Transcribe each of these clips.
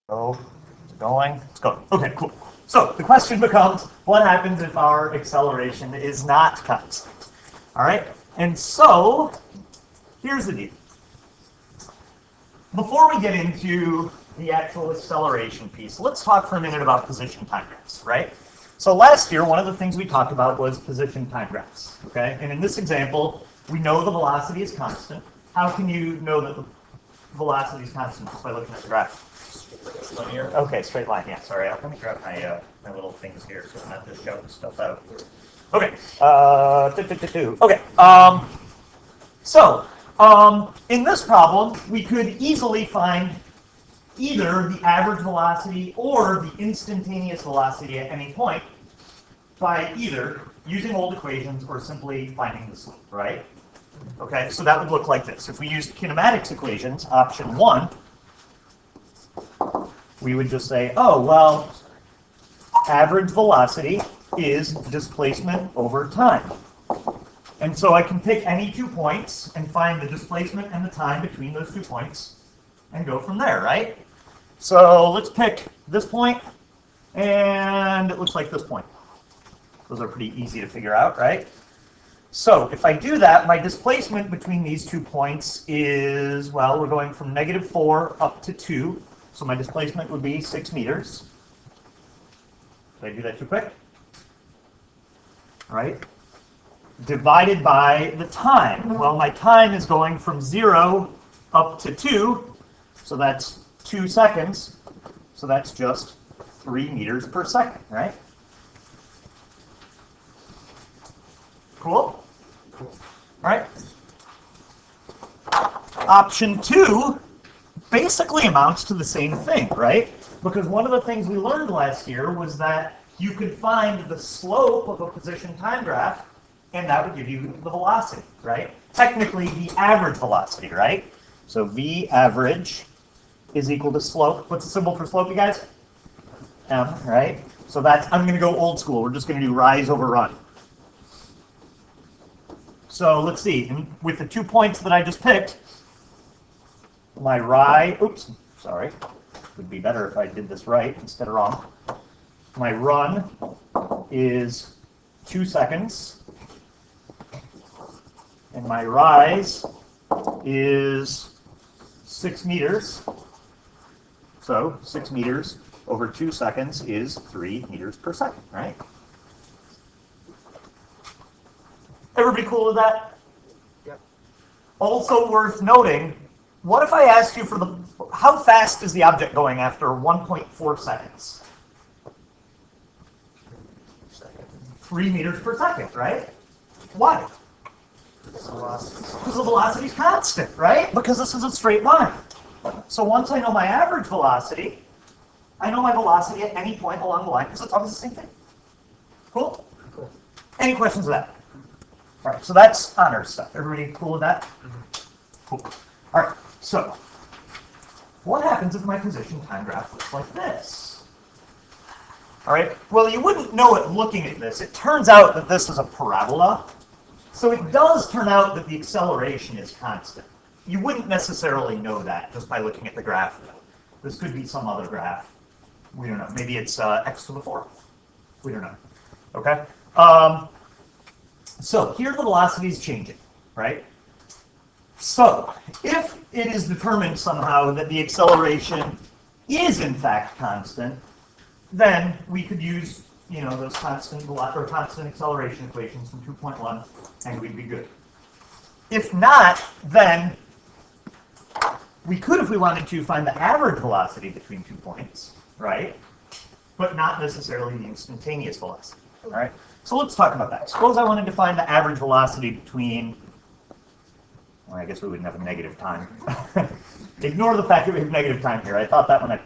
Oh, is it going? It's going. Okay, cool. So the question becomes, what happens if our acceleration is not constant? All right, and so here's the deal. Before we get into the actual acceleration piece, let's talk for a minute about position time graphs, right? So last year, one of the things we talked about was position time graphs, okay? And in this example, we know the velocity is constant. How can you know that the velocity is constant just by looking at the graph? Linear. Okay, straight line. Yeah, sorry. Let me grab my my little things here so I'm not just shouting stuff out. Okay. Okay. In this problem, we could easily find either the average velocity or the instantaneous velocity at any point by either using old equations or simply finding the slope, right? Okay, so that would look like this. If we used kinematics equations, option 1, we would just say, oh, well, average velocity is displacement over time. And so I can pick any 2 points and find the displacement and the time between those 2 points and go from there, right? So let's pick this point, and it looks like this point. Those are pretty easy to figure out, right? So if I do that, my displacement between these 2 points is, well, we're going from -4 up to 2. So my displacement would be 6 meters. Did I do that too quick? All right. Divided by the time. Well, my time is going from 0 up to 2. So that's 2 seconds. So that's just 3 meters per second, right? Cool? All right. Option 2 basically amounts to the same thing, right? Because one of the things we learned last year was that you could find the slope of a position time graph, and that would give you the velocity, right? Technically, the average velocity, right? So V average is equal to slope. What's the symbol for slope, you guys? M, right? So that's, I'm going to go old school. We're just going to do rise over run. So let's see. With the 2 points that I just picked, my rise, oops, sorry. Would be better if I did this right instead of wrong. My run is 2 seconds. And my rise is 6 meters. So 6 meters over 2 seconds is 3 meters per second, right? Everybody cool with that? Yep. Also worth noting, what if I asked you for the, how fast is the object going after 1.4 seconds? 3 meters per second, right? Why? Because the velocity is constant, right? Because this is a straight line. So once I know my average velocity, I know my velocity at any point along the line because it's always the same thing. Cool? Cool. Any questions with that? All right, so that's honors stuff. Everybody cool with that? Cool. All right, so what happens if my position time graph looks like this? All right, well, you wouldn't know it looking at this. It turns out that this is a parabola. So it does turn out that the acceleration is constant. You wouldn't necessarily know that just by looking at the graph. This could be some other graph. We don't know. Maybe it's x to the 4th. We don't know. Okay? So here the velocity is changing, right? So if it is determined somehow that the acceleration is in fact constant, then we could use, you know, those constant acceleration equations from 2.1, and we'd be good. If not, then we could, if we wanted to, find the average velocity between 2 points, right? But not necessarily the instantaneous velocity, all right? So let's talk about that. Suppose I wanted to find the average velocity between, well, I guess we wouldn't have a negative time. Ignore the fact that we have negative time here. I thought that one,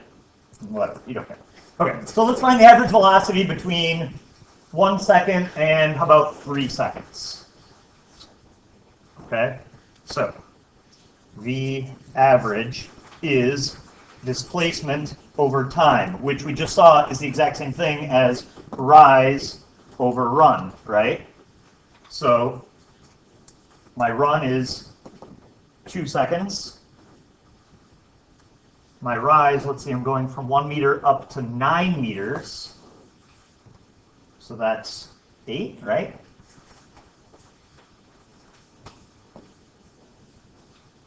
whatever, you don't care. Okay, so let's find the average velocity between 1 second and how about 3 seconds? Okay, so V average is displacement over time, which we just saw is the exact same thing as rise over run, right? So my run is 2 seconds. my rise, let's see, I'm going from 1 meter up to 9 meters. So that's 8, right?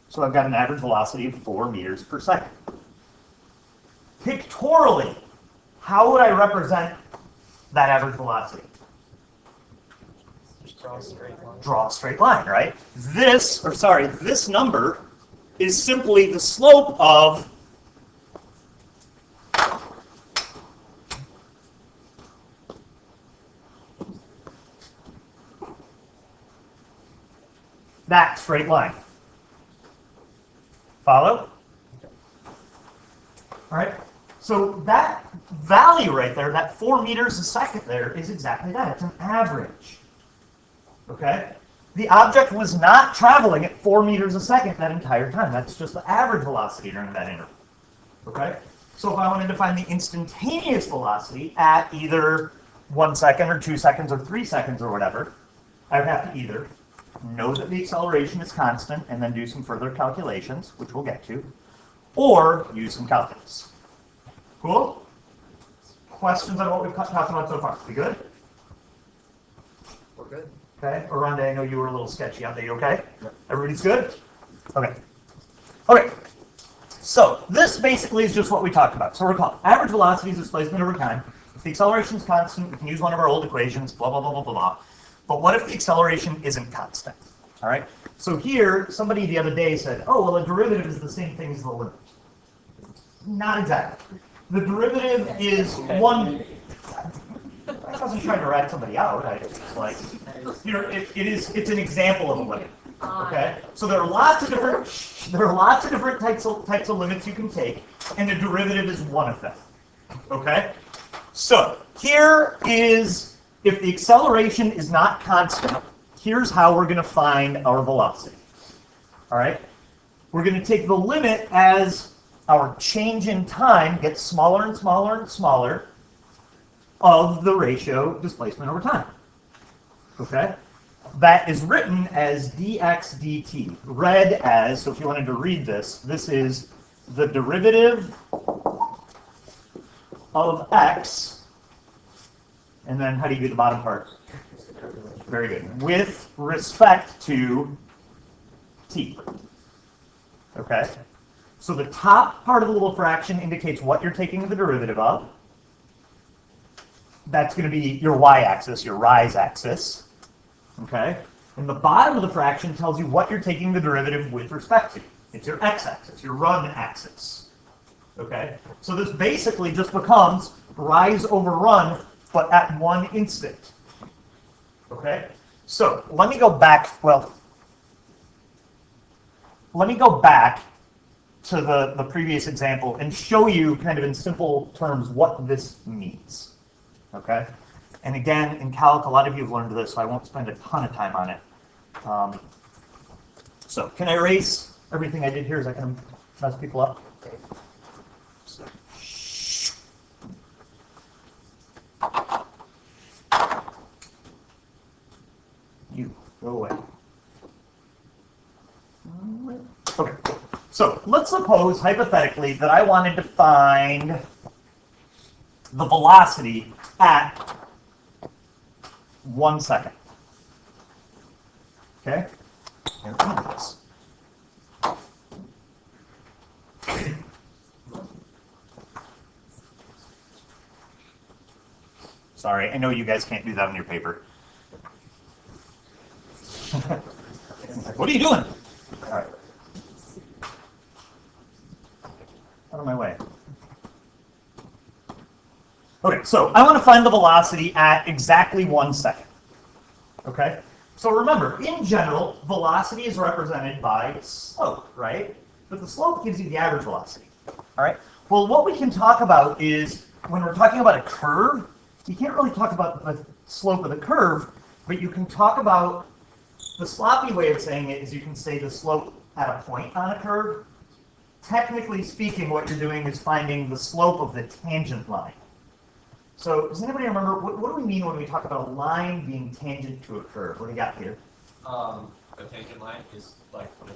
So I've got an average velocity of 4 meters per second. Pictorially, how would I represent that average velocity? Just draw a straight line. Draw a straight line, right? This number is simply the slope of that straight line. Follow? All right. So that value right there, that 4 meters a second there, is exactly that. It's an average. Okay? The object was not traveling at 4 meters a second that entire time. That's just the average velocity during that interval. Okay? So if I wanted to find the instantaneous velocity at either 1 second or 2 seconds or 3 seconds or whatever, I would have to either know that the acceleration is constant and then do some further calculations, which we'll get to, or use some calculus. Cool? Questions on what we've talked about so far? We good? We're good. Okay. Orlando, I know you were a little sketchy out there. You okay? Yep. Everybody's good? Okay. Okay. So this basically is just what we talked about. So recall, average velocity is displacement over time. If the acceleration is constant, we can use one of our old equations, blah, blah, blah, blah, blah, blah. But what if the acceleration isn't constant? All right. So here, somebody the other day said, oh, well, a derivative is the same thing as the limit. Not exactly. The derivative is one. I wasn't trying to rat somebody out. I just like, you know, it's an example of a limit. Okay. So there are lots of different types of limits you can take, and the derivative is one of them. Okay. So here is, if the acceleration is not constant, here's how we're going to find our velocity. All right. We're going to take the limit as our change in time gets smaller and smaller and smaller of the ratio displacement over time. Okay? That is written as dx dt. Read as, so if you wanted to read this, this is the derivative of x, and then how do you do the bottom part? Very good. With respect to t. Okay? So the top part of the little fraction indicates what you're taking the derivative of. That's going to be your y-axis, your rise axis. Okay? And the bottom of the fraction tells you what you're taking the derivative with respect to. It's your x-axis, your run axis. Okay? So this basically just becomes rise over run, but at one instant. Okay? So let me go back, let me go back to the previous example and show you kind of in simple terms what this means. Okay? And again, in calc, a lot of you have learned this, so I won't spend a ton of time on it. So can I erase everything I did here? Is that going to mess people up? So, you, go away. Okay. So let's suppose, hypothetically, that I wanted to find the velocity at 1 second. Okay? Here it is. Sorry, I know you guys can't do that on your paper. What are you doing? All right. Out of my way. Okay, so I want to find the velocity at exactly 1 second. Okay? So remember, in general, velocity is represented by slope, right? But the slope gives you the average velocity. All right? Well, what we can talk about is, when we're talking about a curve, you can't really talk about the slope of the curve, but you can talk about, the sloppy way of saying it is you can say the slope at a point on a curve. Technically speaking, what you're doing is finding the slope of the tangent line. So does anybody remember, what do we mean when we talk about a line being tangent to a curve? What do you got here? A tangent line is like, when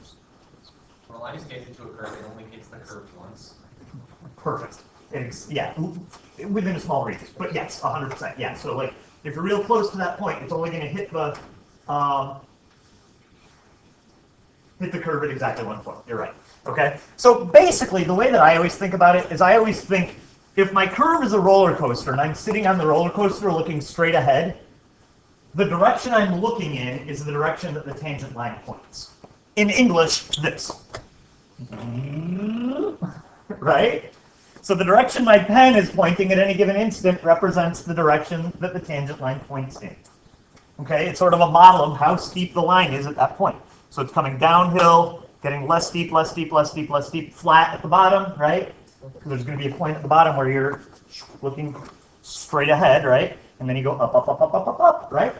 a line is tangent to a curve, it only hits the curve once. Perfect. Yeah, within a small radius. But yes, 100%. Yeah. So like, if you're real close to that point, it's only going to hit the curve at exactly 1 point. You're right. Okay. So basically, the way that I always think about it is I always think if my curve is a roller coaster and I'm sitting on the roller coaster looking straight ahead, the direction I'm looking in is the direction that the tangent line points. In English, this. Right? So the direction my pen is pointing at any given instant represents the direction that the tangent line points in. Okay? It's sort of a model of how steep the line is at that point. So it's coming downhill, getting less steep, less steep, less steep, less steep, flat at the bottom, right? There's going to be a point at the bottom where you're looking straight ahead, right? And then you go up, up, up, up, up, up, up, right?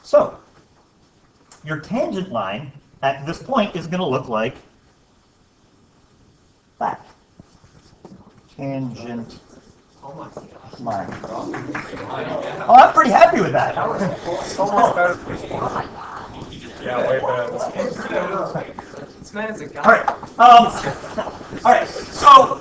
So your tangent line at this point is going to look like that. Tangent line. Oh, I'm pretty happy with that. Yeah, way better. This man is a guy. All right. All right. So.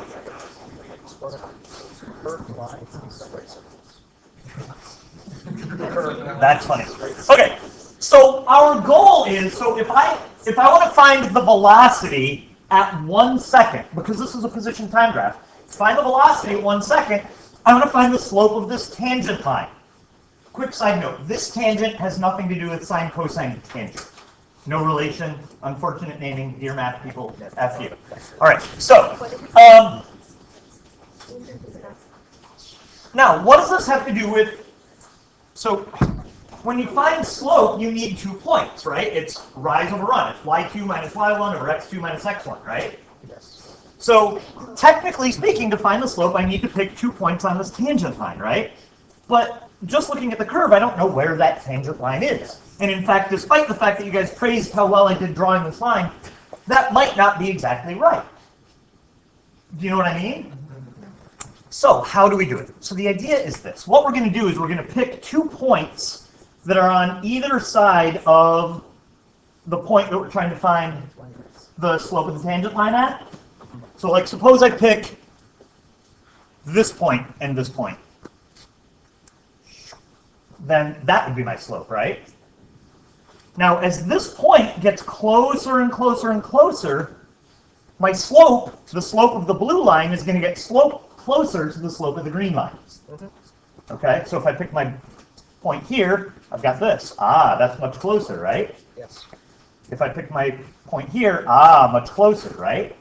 That's funny. Okay. So our goal is, so if I want to find the velocity at 1 second, because this is a position time graph, to find the velocity at 1 second, I want to find the slope of this tangent line. Quick side note, this tangent has nothing to do with sine cosine tangent. No relation, unfortunate naming, dear math people, F you. All right, so, now what does this have to do with, so when you find slope, you need 2 points, right? It's rise over run. It's y2 minus y1 over x2 minus x1, right? Yes. So technically speaking, to find the slope, I need to pick 2 points on this tangent line, right? But just looking at the curve, I don't know where that tangent line is. And in fact, despite the fact that you guys praised how well I did drawing this line, that might not be exactly right. Do you know what I mean? So how do we do it? So the idea is this. What we're going to do is we're going to pick 2 points that are on either side of the point that we're trying to find the slope of the tangent line at. So like suppose I pick this point and this point. Then that would be my slope, right? Now as this point gets closer and closer and closer, my slope, the slope of the blue line, is going to get closer to the slope of the green line. Okay, so if I pick my point here, I've got this. Ah, that's much closer, right? Yes. If I pick my point here, ah, much closer, right?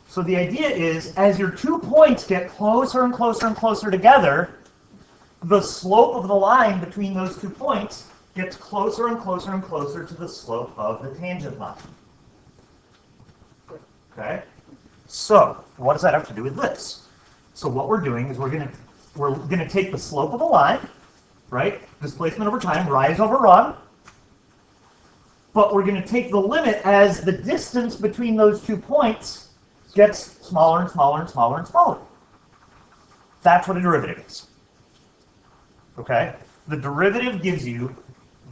So the idea is, as your 2 points get closer and closer and closer together, the slope of the line between those 2 points gets closer and closer and closer to the slope of the tangent line. Okay? So, what does that have to do with this? So what we're doing is we're gonna take the slope of the line, right? Displacement over time, rise over run. But we're going to take the limit as the distance between those 2 points gets smaller and smaller and smaller and smaller. That's what a derivative is. Okay? The derivative gives you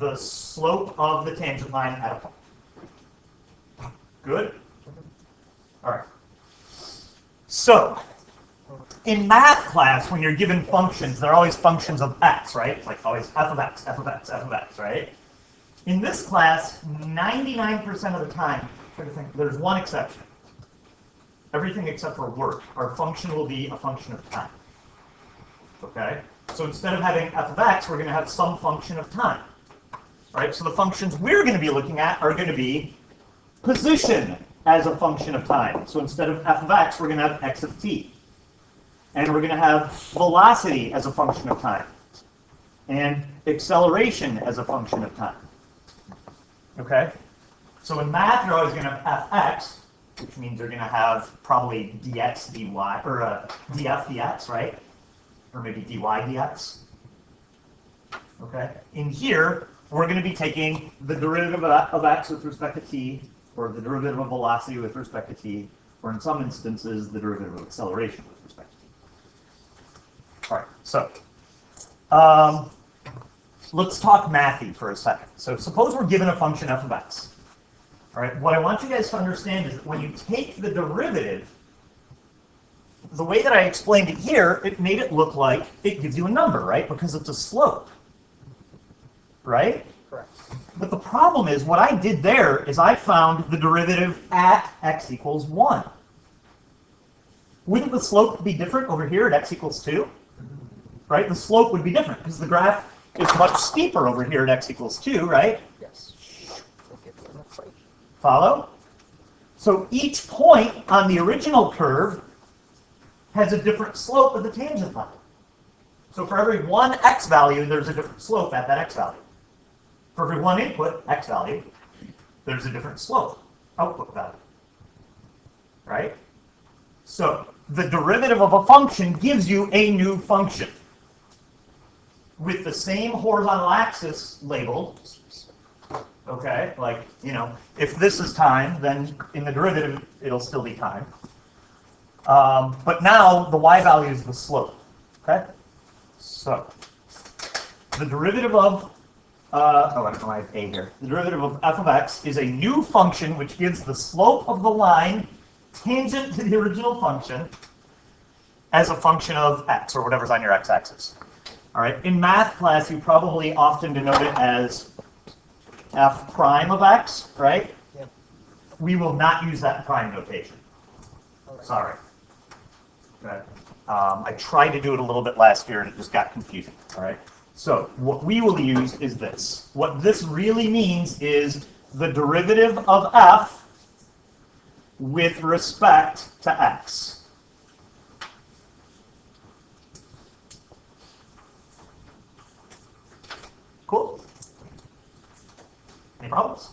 the slope of the tangent line at a point. Good? All right. So, in math class, when you're given functions, they're always functions of x, right? It's like always f of x, f of x, f of x, right? In this class, 99% of the time, there's one exception. Everything except for work, our function will be a function of time. Okay? So instead of having f of x, we're going to have some function of time. Right? So the functions we're going to be looking at are going to be position as a function of time. So instead of f of x, we're going to have x of t. And we're going to have velocity as a function of time. And acceleration as a function of time. Okay? So in math, you're always going to have fx, which means you're going to have probably dx, dy, or df, dx, right? Or maybe dy, dx. Okay? In here, we're going to be taking the derivative of x with respect to t, or the derivative of velocity with respect to t, or in some instances, the derivative of acceleration with respect to t. All right, so let's talk mathy for a second. So suppose we're given a function f of x. All right, what I want you guys to understand is that when you take the derivative, the way that I explained it here, it made it look like it gives you a number, right? Because it's a slope, right? Correct. But the problem is, what I did there is I found the derivative at x equals 1. Wouldn't the slope be different over here at x equals 2? Right? The slope would be different because the graph is much steeper over here at x equals 2, right? Yes. Follow? So each point on the original curve has a different slope of the tangent line. So for every one x value, there's a different slope at that x value. For every one input, x value, there's a different slope, output value. Right? So the derivative of a function gives you a new function with the same horizontal axis labeled. Okay, like, you know, if this is time, then in the derivative, it'll still be time. But now the y value is the slope. Okay? So the derivative of, I don't know, I have a here. The derivative of f of x is a new function which gives the slope of the line tangent to the original function as a function of x, or whatever's on your x-axis. All right, in math class, you probably often denote it as f prime of x, right? Yep. We will not use that prime notation. Right. Sorry. Okay. I tried to do it a little bit last year and it just got confusing. All right. So what we will use is this. What this really means is the derivative of f with respect to x. Cool. Any problems?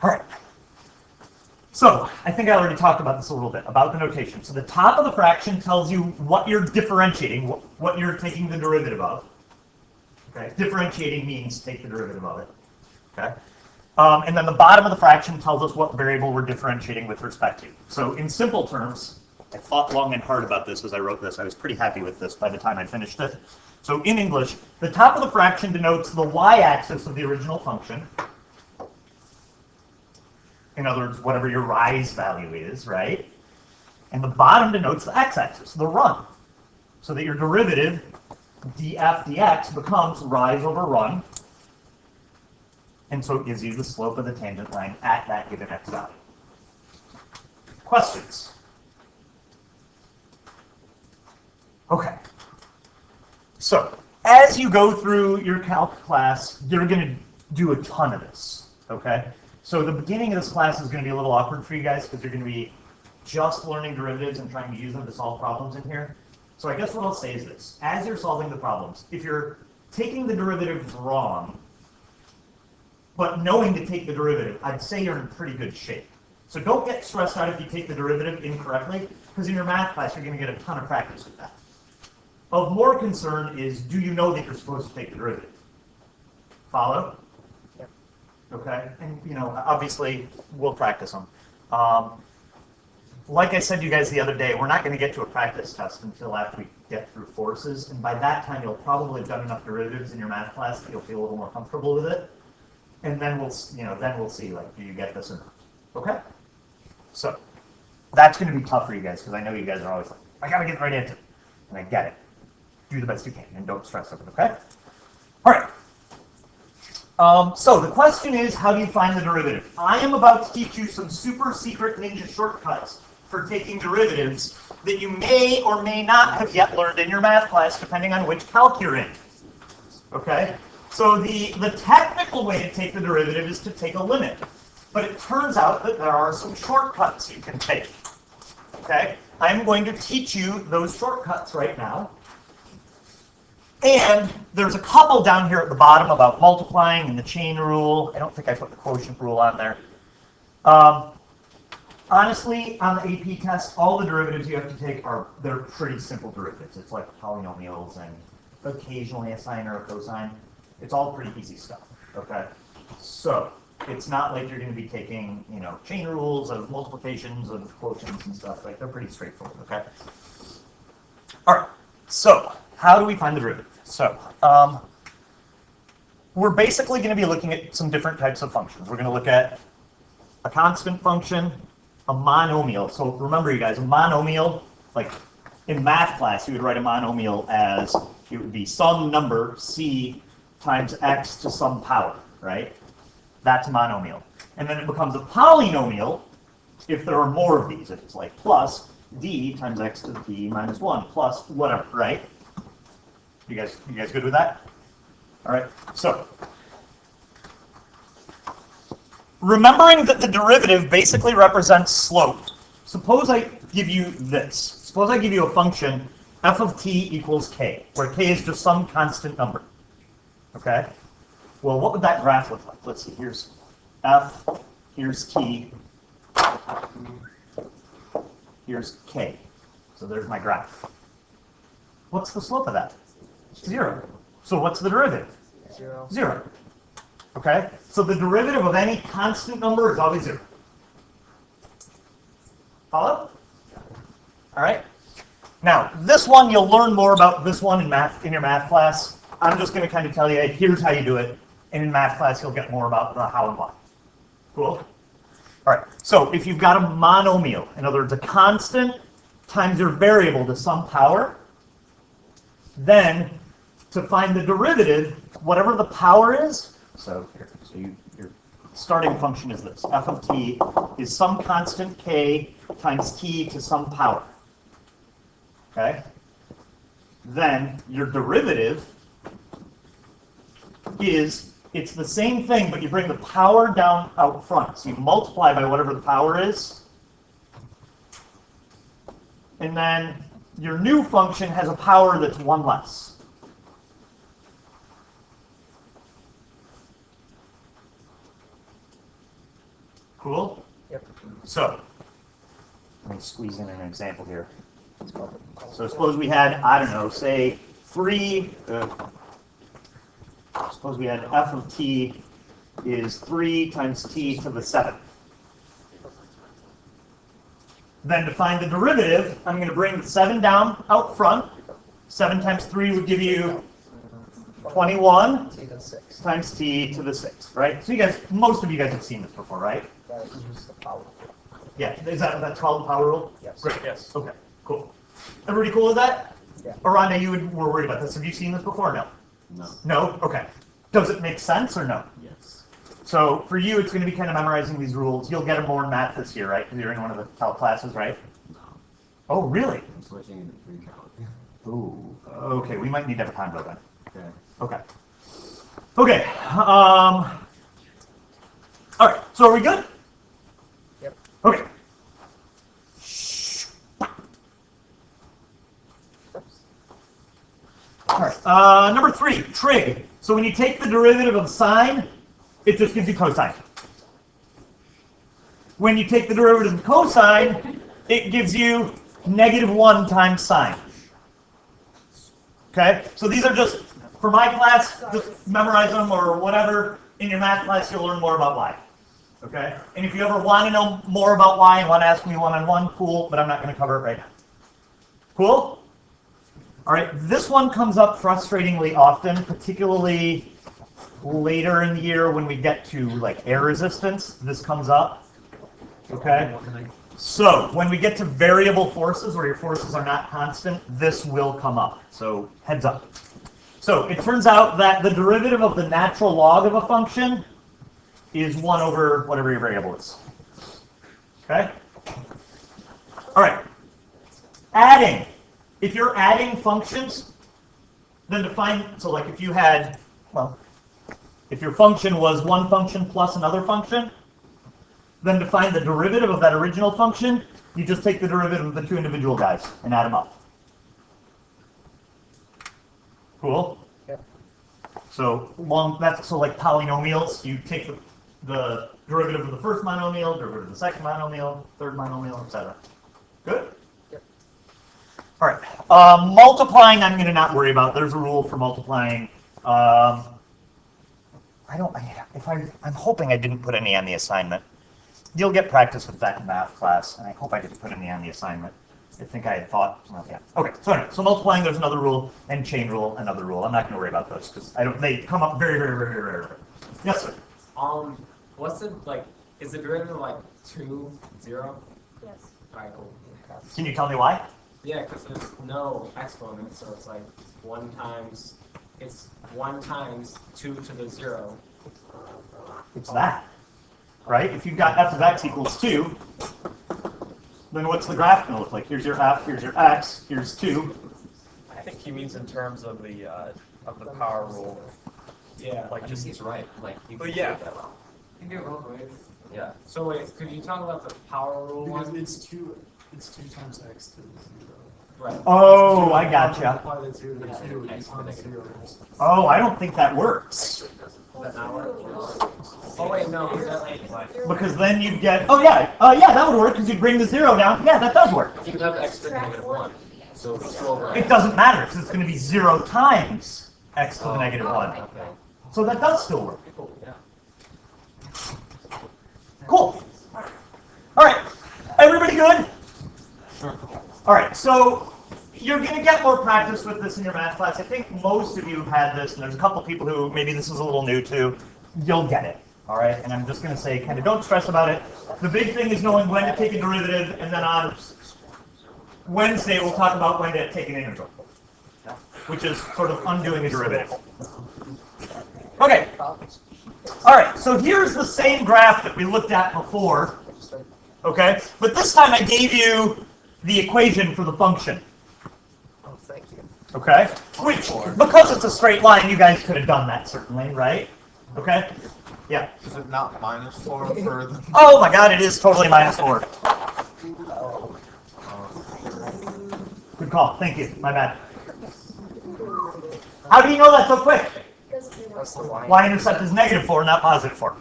All right. So I think I already talked about this a little bit, about the notation. So the top of the fraction tells you what you're differentiating, what you're taking the derivative of. Okay. Differentiating means take the derivative of it. Okay. And then the bottom of the fraction tells us what variable we're differentiating with respect to. So in simple terms, I thought long and hard about this as I wrote this. I was pretty happy with this by the time I finished it. So in English, the top of the fraction denotes the y-axis of the original function. In other words, whatever your rise value is, right? And the bottom denotes the x-axis, the run. So that your derivative, df dx, becomes rise over run. And so it gives you the slope of the tangent line at that given x value. Questions? Okay. So, as you go through your calc class, you're going to do a ton of this, okay? So the beginning of this class is going to be a little awkward for you guys because you're going to be just learning derivatives and trying to use them to solve problems in here. So I guess what I'll say is this. As you're solving the problems, if you're taking the derivatives wrong, but knowing to take the derivative, I'd say you're in pretty good shape. So don't get stressed out if you take the derivative incorrectly, because in your math class, you're going to get a ton of practice with that. Of more concern is, do you know that you're supposed to take the derivative? Follow? Yep. Okay, and you know, obviously, we'll practice them. Like I said to you guys the other day, we're not going to get to a practice test until after we get through forces, and by that time, you'll probably have done enough derivatives in your math class that you'll feel a little more comfortable with it. And then we'll see, like, do you get this or not? Okay? So, that's going to be tough for you guys, because I know you guys are always like, I got to get right into it. And I get it. Do the best you can, and don't stress over it, okay? All right. So, the question is, how do you find the derivative? I am about to teach you some super secret ninja shortcuts for taking derivatives that you may or may not have yet learned in your math class, depending on which calc you're in. Okay? So the technical way to take the derivative is to take a limit. But it turns out that there are some shortcuts you can take. Okay? I'm going to teach you those shortcuts right now. And there's a couple down here at the bottom about multiplying and the chain rule. I don't think I put the quotient rule on there. Honestly, on the AP test, all the derivatives you have to take they're pretty simple derivatives. It's like polynomials and occasionally a sine or a cosine. It's all pretty easy stuff, okay? So, it's not like you're going to be taking, you know, chain rules of multiplications of quotients and stuff. Like, they're pretty straightforward, okay? All right, so how do we find the derivative? So, we're basically going to be looking at some different types of functions. We're going to look at a constant function, a monomial. So remember, you guys, a monomial, like in math class, you would write a monomial as it would be some number, c, times x to some power, right? That's a monomial. And then it becomes a polynomial if there are more of these. If it's like plus d times x to the p minus 1 plus whatever, right? You guys good with that? All right, so remembering that the derivative basically represents slope, suppose I give you this. Suppose I give you a function f of t equals k, where k is just some constant number. Okay? Well, what would that graph look like? Let's see, here's f, here's t, here's k. So there's my graph. What's the slope of that? 0. So what's the derivative? 0. 0. Okay? So the derivative of any constant number is always 0. Follow? All right? Now, this one, you'll learn more about this one in your math class. I'm just going to kind of tell you, here's how you do it. And in math class, you'll get more about the how and why. Cool? All right. So if you've got a monomial, in other words, a constant times your variable to some power, then to find the derivative, whatever the power is, your starting function is this. F of t is some constant k times t to some power. Okay? Then your derivative is, it's the same thing, but you bring the power down out front. So you multiply by whatever the power is. And then your new function has a power that's 1 less. Cool? Yep. So, let me squeeze in an example here. So suppose we had, I don't know, say suppose we had f of t is 3 times t to the 7th. Then to find the derivative, I'm going to bring the 7 down out front. 7 times 3 would give you 21 T to the 6. times t to the 6th, right? So you guys, most of you guys have seen this before, right? That is the power. Yeah, is that's called the power rule? Yes. Great, yes. Okay, cool. Everybody cool with that? Yeah. Aranda, you were worried about this. Have you seen this before? No. No. No? Okay. Does it make sense or no? Yes. So for you, it's going to be kind of memorizing these rules. You'll get them more in math this year, right? Because you're in one of the calc classes, right? No. Oh, really? I'm switching into free calc. Ooh. Okay, we might need to have a time though then. Okay. Okay. Okay. All right. So are we good? Yep. Okay. All right. Number 3, trig. So when you take the derivative of sine, it just gives you cosine. When you take the derivative of cosine, it gives you -1 times sine. Okay? So these are just, for my class, just memorize them or whatever. In your math class, you'll learn more about y. Okay? And if you ever want to know more about y and want to ask me one-on-one, cool, but I'm not going to cover it right now. Cool? All right, this one comes up frustratingly often, particularly later in the year when we get to like air resistance. This comes up. Okay? So when we get to variable forces, where your forces are not constant, this will come up. So heads up. So it turns out that the derivative of the natural log of a function is 1 over whatever your variable is. Okay? All right. Adding. If you're adding functions, then to find, so like if you had, well, if your function was one function plus another function, then to find the derivative of that original function, you just take the derivative of the 2 individual guys and add them up. Cool? Yep. So like polynomials, you take the derivative of the first monomial, derivative of the second monomial, third monomial, etc. Good? Yep. All right. Multiplying, I'm going to not worry about. There's a rule for multiplying. I'm hoping I didn't put any on the assignment. You'll get practice with that in math class, and I hope I didn't put any on the assignment. I think I had thought. Well, yeah. Okay. So anyway, so multiplying, there's another rule, and chain rule, another rule. I'm not going to worry about those because they come up very, very, very, very rarely. Yes, sir. What's the, like, Is the derivative like 2, 0? Yes. Alright, cool. Can you tell me why? Yeah, because there's no exponent, so it's like 1 times 2 to the 0. It's that, right? If you've got f of x equals 2, then what's the graph going to look like? Here's your f, here's your x, here's 2. I think he means in terms of the power rule. Yeah. Like just he's right. Like you But can yeah. do it that well. You can do it both ways. Yeah. So wait, could you talk about the power rule Because one? it's two times x to the 0. Right. Oh, I gotcha. Apply the 2 to the 2 X to the becomes negative. 0. Oh, I don't think that works. Does that not work? Oh wait, no. Is that like, Because then you'd get, oh yeah, that would work because you'd bring the 0 down. Yeah, that does work. You could have x to the negative 1. So if it's 2 over It x. doesn't matter because it's going to be 0 times x to the negative 1. Okay. So that does still work. Cool. Yeah. Cool. All right, everybody good? All right, so you're going to get more practice with this in your math class. I think most of you have had this, and there's a couple people who maybe this is a little new to. You'll get it, all right? And I'm just going to say kind of don't stress about it. The big thing is knowing when to take a derivative, and then on Wednesday we'll talk about when to take an integral, which is sort of undoing a derivative. Okay. All right, so here's the same graph that we looked at before, okay? But this time I gave you the equation for the function, Oh, thank you. okay? Which, because it's a straight line, you guys could have done that certainly, right? Okay? Yeah. Is it not -4 for the... Oh my god, it is totally -4. Good call, thank you, my bad. How do you know that so quick? That's the line. Y-intercept is -4, not +4.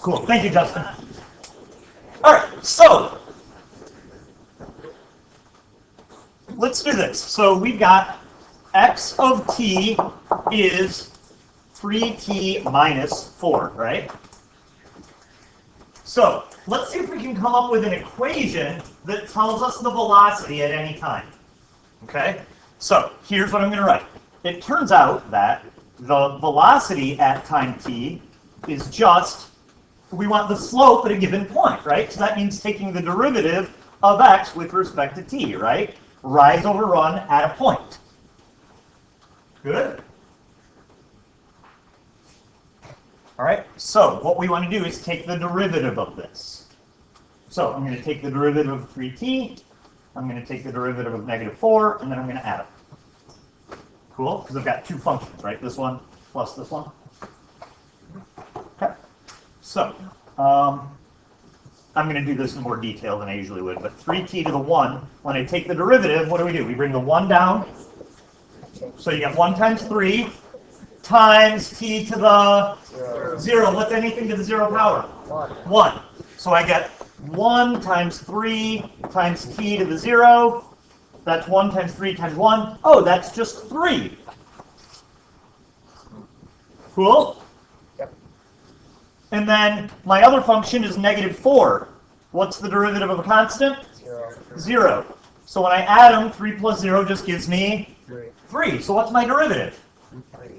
Cool, thank you, Justin. All right, so let's do this. So we've got x of t is 3t minus 4, right? So let's see if we can come up with an equation that tells us the velocity at any time. Okay? So here's what I'm going to write. It turns out that the velocity at time t is just, we want the slope at a given point, right? So that means taking the derivative of x with respect to t, right? Rise over run at a point. Good? All right, so what we want to do is take the derivative of this. So I'm going to take the derivative of 3t, I'm going to take the derivative of -4, and then I'm going to add them. Cool? Because I've got two functions, right? This one plus this one. Okay. So, I'm going to do this in more detail than I usually would, but 3t to the 1, when I take the derivative, what do? We bring the 1 down. So you get 1 times 3 times t to the 0. What's anything to the 0 power? 1. So I get 1 times 3 times t to the 0. That's 1 times 3 times 1. Oh, that's just 3. Cool? Yep. And then my other function is -4. What's the derivative of a constant? 0. So when I add them, 3 plus 0 just gives me 3. So what's my derivative?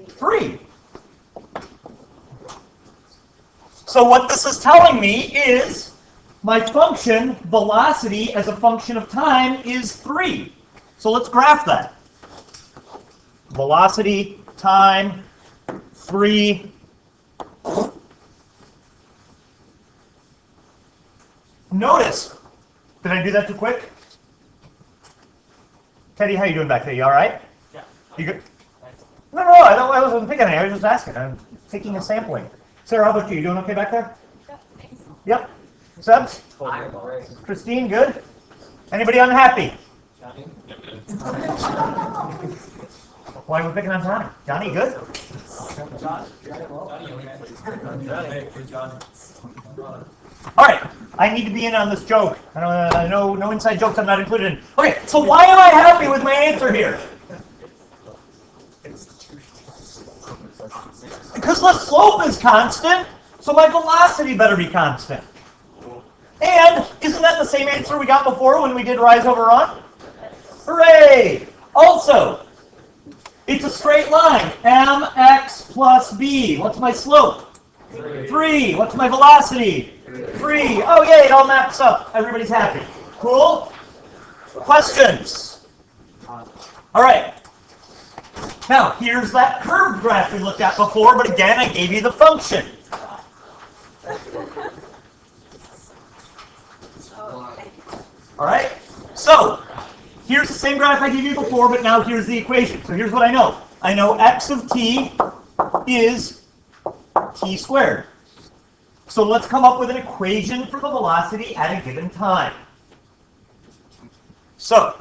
3. So what this is telling me is my function, velocity, as a function of time is 3. So let's graph that. Velocity, time, 3. Notice, did I do that too quick? Teddy, how you doing back there? You all right? Yeah. You good? No, I wasn't picking any. I was just asking. I'm taking a sampling. Sarah, how about you? You doing okay back there? Yep. Sebs? I'm great. Christine, good? Anybody unhappy? Johnny? Why are we picking on Johnny? Johnny, good? Johnny, okay? Johnny. All right. I need to be in on this joke. I know no inside jokes I'm not included in. Okay, so why am I happy with my answer here? Because the slope is constant, so my velocity better be constant. And isn't that the same answer we got before when we did rise over run? Hooray! Also, it's a straight line, mx plus b. What's my slope? 3. What's my velocity? 3. Oh, yay, it all maps up. Everybody's happy. Cool? Questions? All right. Now, here's that curved graph we looked at before, but again, I gave you the function. All right? So, here's the same graph I gave you before, but now here's the equation. So here's what I know. I know x of t is t squared. So let's come up with an equation for the velocity at a given time. So,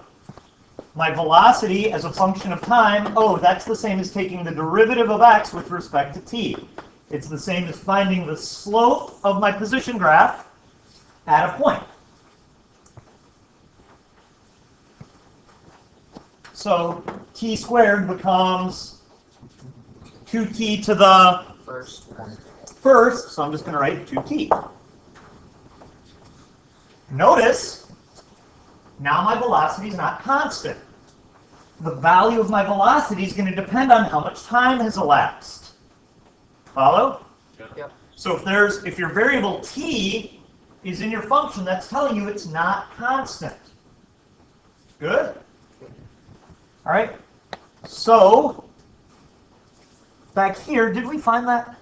my velocity as a function of time, oh, that's the same as taking the derivative of x with respect to t. It's the same as finding the slope of my position graph at a point. So t squared becomes 2t to the first, so I'm just going to write 2t. Notice, now my velocity is not constant. The value of my velocity is going to depend on how much time has elapsed. Follow? Yep. So if your variable t is in your function, that's telling you it's not constant. Good? All right. So back here, did we find that?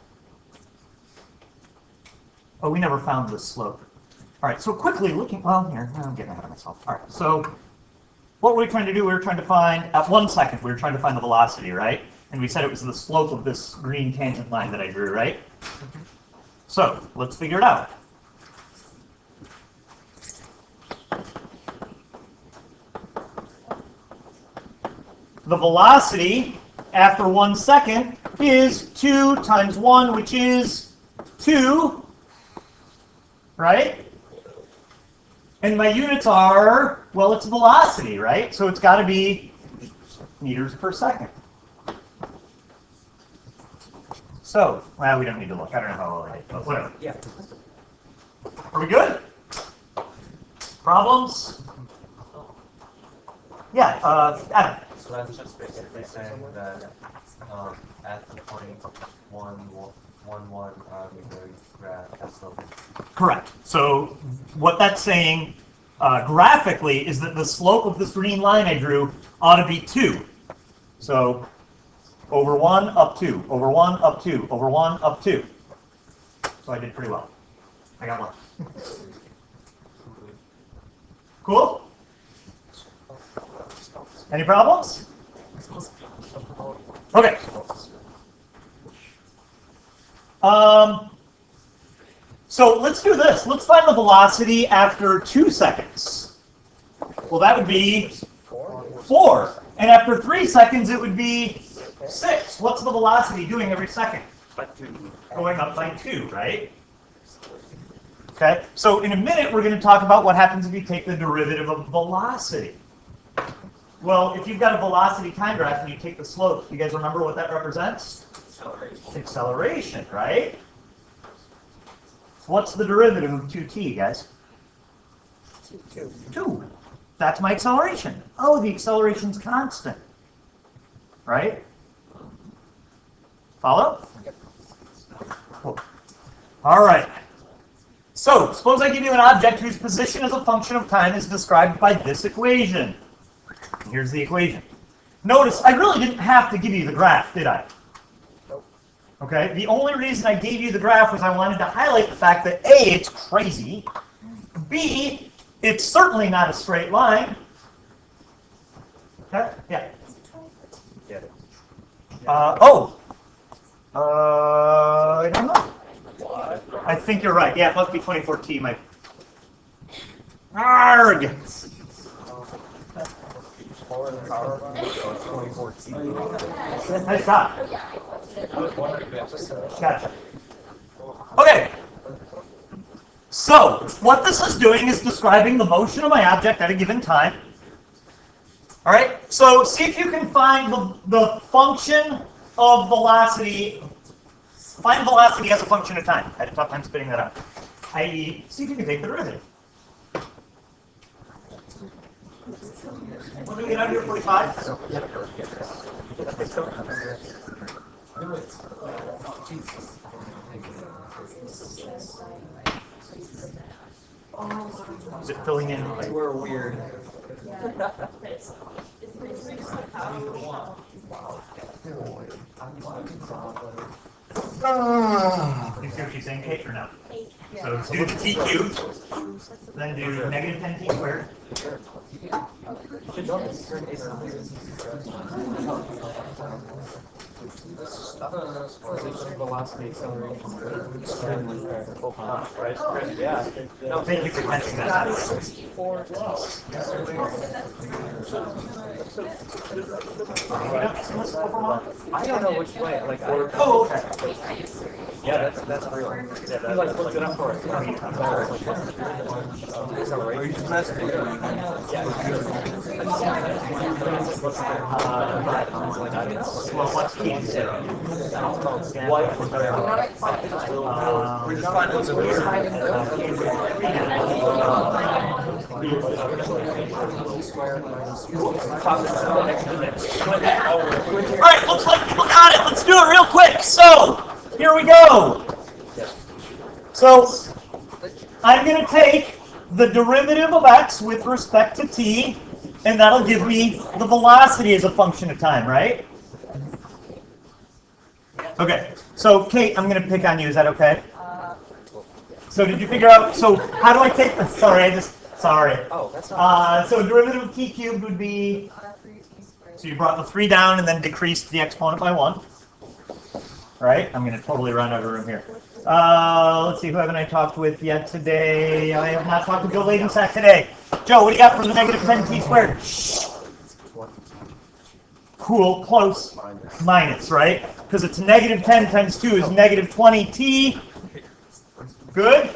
Oh, we never found the slope. All right. So quickly looking. Well, here I'm getting ahead of myself. All right. So what were we trying to do? We were trying to find at 1 second. We were trying to find the velocity, right? And we said it was the slope of this green tangent line that I drew, right? So let's figure it out. The velocity after 1 second is 2 times 1, which is 2, right? And my units are, well, it's velocity, right? So it's got to be meters per second. So, well, we don't need to look. I don't know how well I did, but whatever. Yeah. Are we good? Problems? Yeah, Adam. So that's just basically saying that at the point 1, the graph has slope. Correct. So what that's saying graphically is that the slope of this green line I drew ought to be 2. So over 1, up 2, over 1, up 2, over 1, up 2. So I did pretty well. I got 1. Cool? Any problems? Okay. So let's do this. Let's find the velocity after 2 seconds. Well, that would be 4. And after 3 seconds, it would be 6. What's the velocity doing every second? Going up by 2, right? Okay. So in a minute, we're going to talk about what happens if you take the derivative of velocity. Well, if you've got a velocity time graph and you take the slope, you guys remember what that represents? Acceleration, right? What's the derivative of 2t, guys? 2. That's my acceleration. Oh, the acceleration's constant. Right? Follow? Cool. All right. So, suppose I give you an object whose position as a function of time is described by this equation. Here's the equation. Notice, I really didn't have to give you the graph, did I? Nope. Okay, the only reason I gave you the graph was I wanted to highlight the fact that A, it's crazy. B, it's certainly not a straight line. Okay, yeah. I don't know. I think you're right. Yeah, it must be 2014. My Arrgh! Nice job. Gotcha. Okay. So, what this is doing is describing the motion of my object at a given time. All right. So, see if you can find the function of velocity. Find velocity as a function of time. I had a tough time spitting that out. I.e., see if you can take the derivative. What do we get out here? 45? Is it filling in? We're weird. You see what she's saying, Kate, or no? So do the t cubed, then do negative 10 t squared. Velocity, acceleration. Right? Yeah. No, thank you for catching that. I don't know which way. Like, Oh, okay. Yeah, that's real. Yeah, he that, like looked it up for us. Are you just messing with Well, what's t zero? We're just finding what's in Alright, looks like people got it. Let's do it real quick. So, here we go. So, I'm going to take the derivative of x with respect to t, and that'll give me the velocity as a function of time, right? Okay, so Kate, I'm going to pick on you. Is that okay? So did you figure out, so how do I take this? Sorry. Oh, that's not. So derivative of t cubed would be, so you brought the 3 down and then decreased the exponent by 1. Right? I'm going to totally run out of room here. Let's see, who haven't I talked with yet today? I have not talked to Joe Ladensack today. Joe, what do you got for the negative 10t squared? Cool, close. Minus, right? Because it's negative 10 times 2 is negative 20t. Good?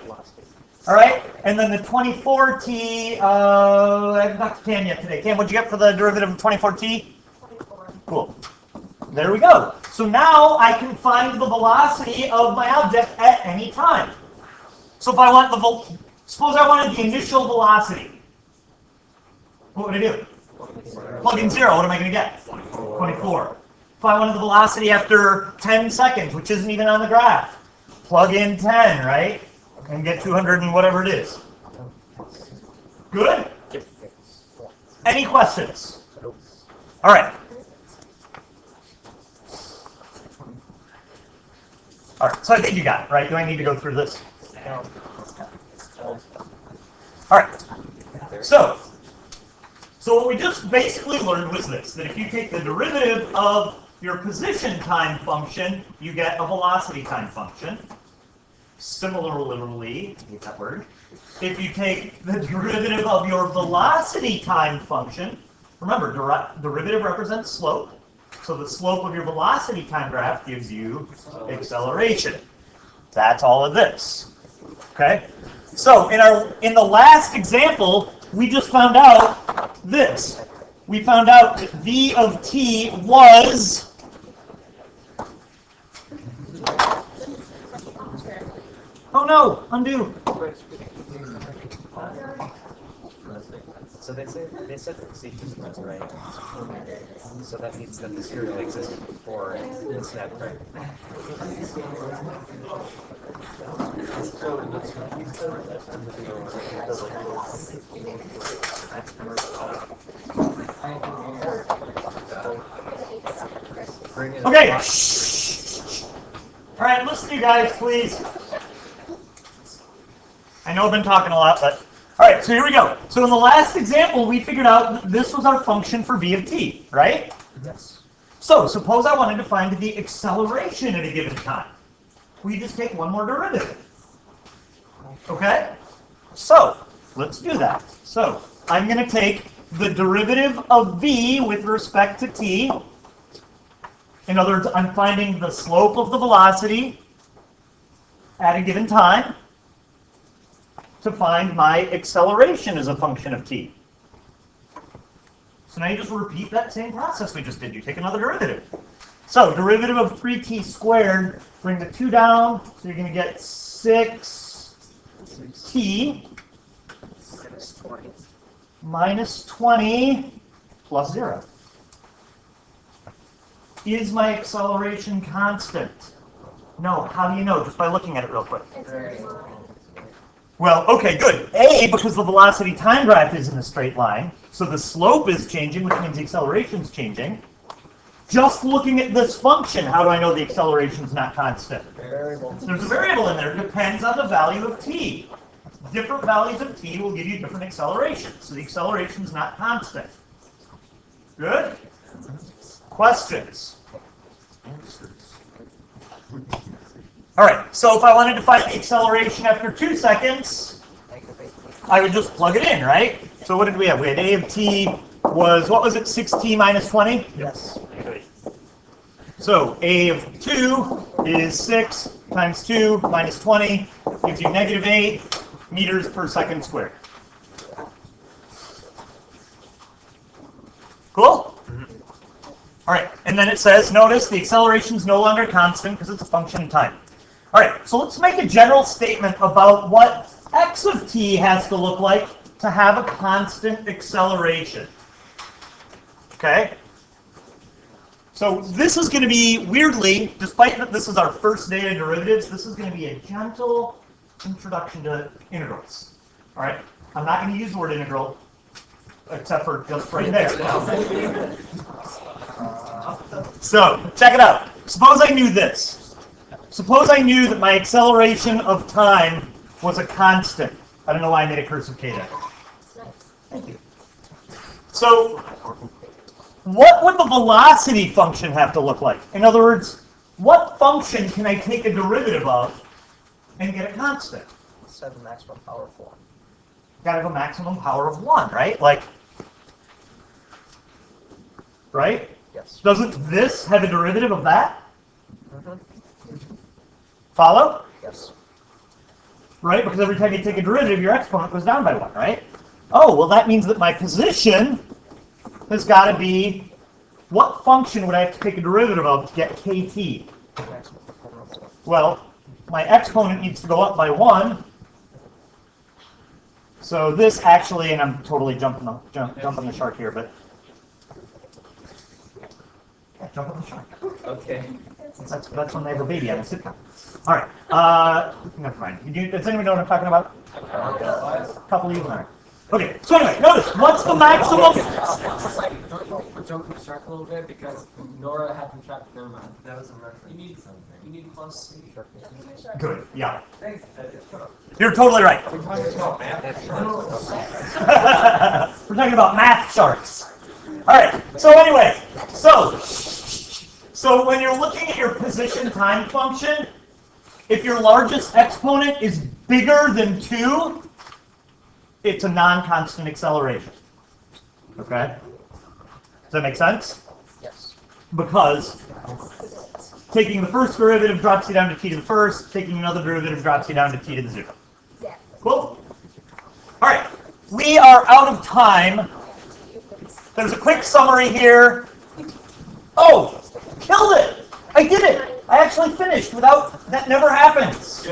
All right, and then the 24t, I haven't talked to Cam yet today. Cam, what'd you get for the derivative of 24t? Cool. There we go. So now I can find the velocity of my object at any time. So if I want suppose I wanted the initial velocity. What would I do? Plug in 0, what am I going to get? 24. If I wanted the velocity after 10 seconds, which isn't even on the graph, plug in 10, right? And get 200 and whatever it is. Good? Any questions? All right. All right, so I think you got it, right? Do I need to go through this? All right. So what we just basically learned was this, that if you take the derivative of your position time function, you get a velocity time function. Similarly, I hate that word, if you take the derivative of your velocity time function, remember, derivative represents slope, so the slope of your velocity time graph gives you acceleration. That's all of this. Okay? So in the last example, we just found out this. We found out that v of t was oh no, undo. So they said that the sequence was right. So that means that the serial existed before the snap, right? Okay. All right, listen to you guys, please. I know I've been talking a lot, but all right, so here we go. So in the last example, we figured out that this was our function for v of t, right? Yes. So suppose I wanted to find the acceleration at a given time. We just take one more derivative. Okay? So let's do that. So I'm going to take the derivative of v with respect to t. In other words, I'm finding the slope of the velocity at a given time to find my acceleration as a function of t. So now you just repeat that same process we just did. You take another derivative. So derivative of 3t squared, bring the 2 down, so you're going to get 6t minus 20 plus 0. Is my acceleration constant? No. How do you know? Just by looking at it real quick. Well, okay, good. A, because the velocity time graph is in a straight line, so the slope is changing, which means the acceleration is changing. Just looking at this function, how do I know the acceleration is not constant? Variable. There's a variable in there. It depends on the value of t. Different values of t will give you different accelerations, so the acceleration is not constant. Good? Questions? All right, so if I wanted to find the acceleration after 2 seconds, I would just plug it in, right? So what did we have? We had a of t was, what was it, 6t minus 20? Yes. So a of 2 is 6 times 2 minus 20, gives you negative 8 meters per second squared. Cool? All right, and then it says, notice the acceleration is no longer constant because it's a function of time. All right, so let's make a general statement about what x of t has to look like to have a constant acceleration. Okay? So this is going to be, weirdly, despite that this is our first day of derivatives, this is going to be a gentle introduction to integrals. All right? I'm not going to use the word integral, except for just right there. So, check it out. Suppose I knew this. Suppose I knew that my acceleration of time was a constant. I don't know why I made a cursive K there. Thank you. So, what would the velocity function have to look like? In other words, what function can I take a derivative of and get a constant? Set the maximum power of 1. Gotta have a maximum power of 1, right? Like, right? Yes. Doesn't this have a derivative of that? Mhm. Follow? Yes. Right? Because every time you take a derivative, your exponent goes down by 1, right? Oh, well that means that my position has got to be, what function would I have to take a derivative of to get kt? Maximum power of 1. Well, my exponent needs to go up by 1. So this actually, and I'm totally jumping the shark here, but yeah, jump on the shark. Okay. That's when they have a baby on a sitcom. All right. Never mind. Does anyone know what I'm talking about? A couple of you know. Okay. So anyway, notice what's the maximum? Don't jump the shark a little bit because Nora had to track. Never mind. That was a reference. You need plus C. Good. Yeah. You're totally right. We're talking about math sharks. All right. So anyway, so when you're looking at your position time function, if your largest exponent is bigger than 2, it's a non-constant acceleration. Okay? Does that make sense? Yes. Because taking the first derivative drops you down to t to the first, taking another derivative drops you down to t to the 0. Cool? All right. We are out of time. There's a quick summary here. Oh, killed it! I did it! I actually finished without, that never happens.